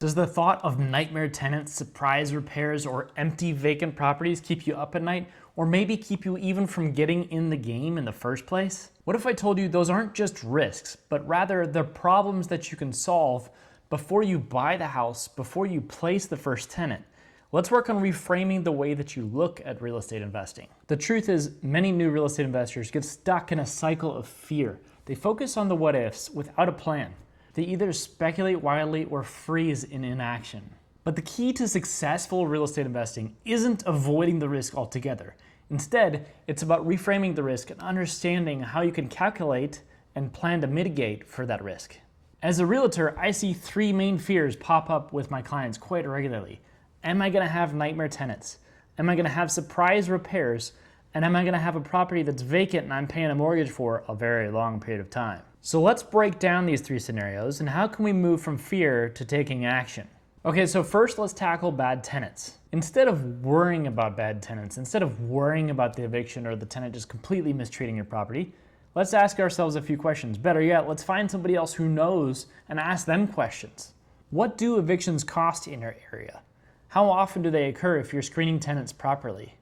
Does the thought of nightmare tenants, surprise repairs, or empty vacant properties keep you up at night, or maybe keep you even from getting in the game in the first place? What if I told you those aren't just risks, but rather they're problems that you can solve before you buy the house, before you place the first tenant? Let's work on reframing the way that you look at real estate investing. The truth is, many new real estate investors get stuck in a cycle of fear. They focus on the what ifs without a plan. They either speculate wildly or freeze in inaction. But the key to successful real estate investing isn't avoiding the risk altogether. Instead, it's about reframing the risk and understanding how you can calculate and plan to mitigate for that risk. As a realtor, I see three main fears pop up with my clients quite regularly. Am I going to have nightmare tenants? Am I going to have surprise repairs? And am I going to have a property that's vacant and I'm paying a mortgage for a very long period of time? So let's break down these three scenarios and how can we move from fear to taking action? Okay, so first let's tackle bad tenants. Instead of worrying about bad tenants, instead of worrying about the eviction or the tenant just completely mistreating your property, let's ask ourselves a few questions. Better yet, let's find somebody else who knows and ask them questions. What do evictions cost in your area? How often do they occur if you're screening tenants properly?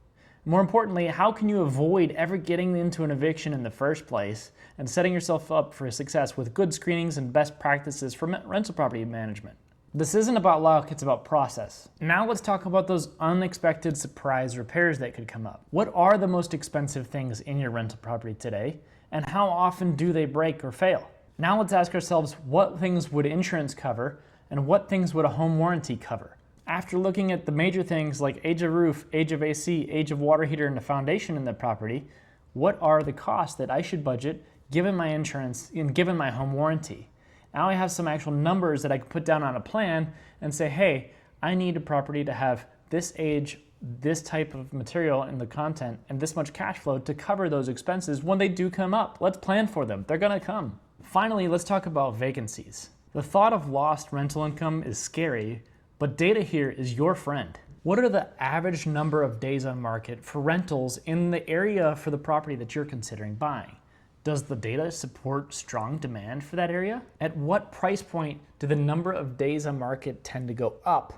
More importantly, how can you avoid ever getting into an eviction in the first place and setting yourself up for success with good screenings and best practices for rental property management? This isn't about luck, it's about process. Now let's talk about those unexpected surprise repairs that could come up. What are the most expensive things in your rental property today, and how often do they break or fail? Now let's ask ourselves, what things would insurance cover and what things would a home warranty cover? After looking at the major things like age of roof, age of AC, age of water heater, and the foundation in the property, what are the costs that I should budget given my insurance and given my home warranty? Now I have some actual numbers that I can put down on a plan and say, hey, I need a property to have this age, this type of material in the content, and this much cash flow to cover those expenses when they do come up. Let's plan for them. They're gonna come. Finally, let's talk about vacancies. The thought of lost rental income is scary, but data here is your friend. What are the average number of days on market for rentals in the area for the property that you're considering buying? Does the data support strong demand for that area? At what price point do the number of days on market tend to go up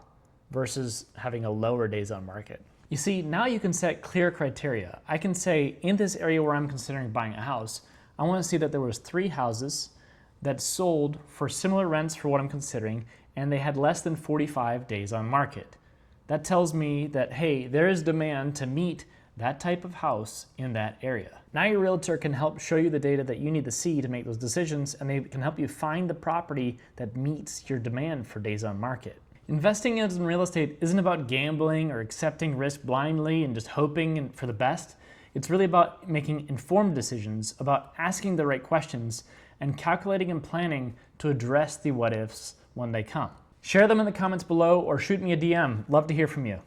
versus having a lower days on market? You see, now you can set clear criteria. I can say, in this area where I'm considering buying a house, I want to see that there was 3 houses that sold for similar rents for what I'm considering, and they had less than 45 days on market. That tells me that, hey, there is demand to meet that type of house in that area. Now your realtor can help show you the data that you need to see to make those decisions, and they can help you find the property that meets your demand for days on market. Investing in real estate isn't about gambling or accepting risk blindly and just hoping for the best. It's really about making informed decisions, about asking the right questions, and calculating and planning to address the what ifs when they come. Share them in the comments below or shoot me a DM. Love to hear from you.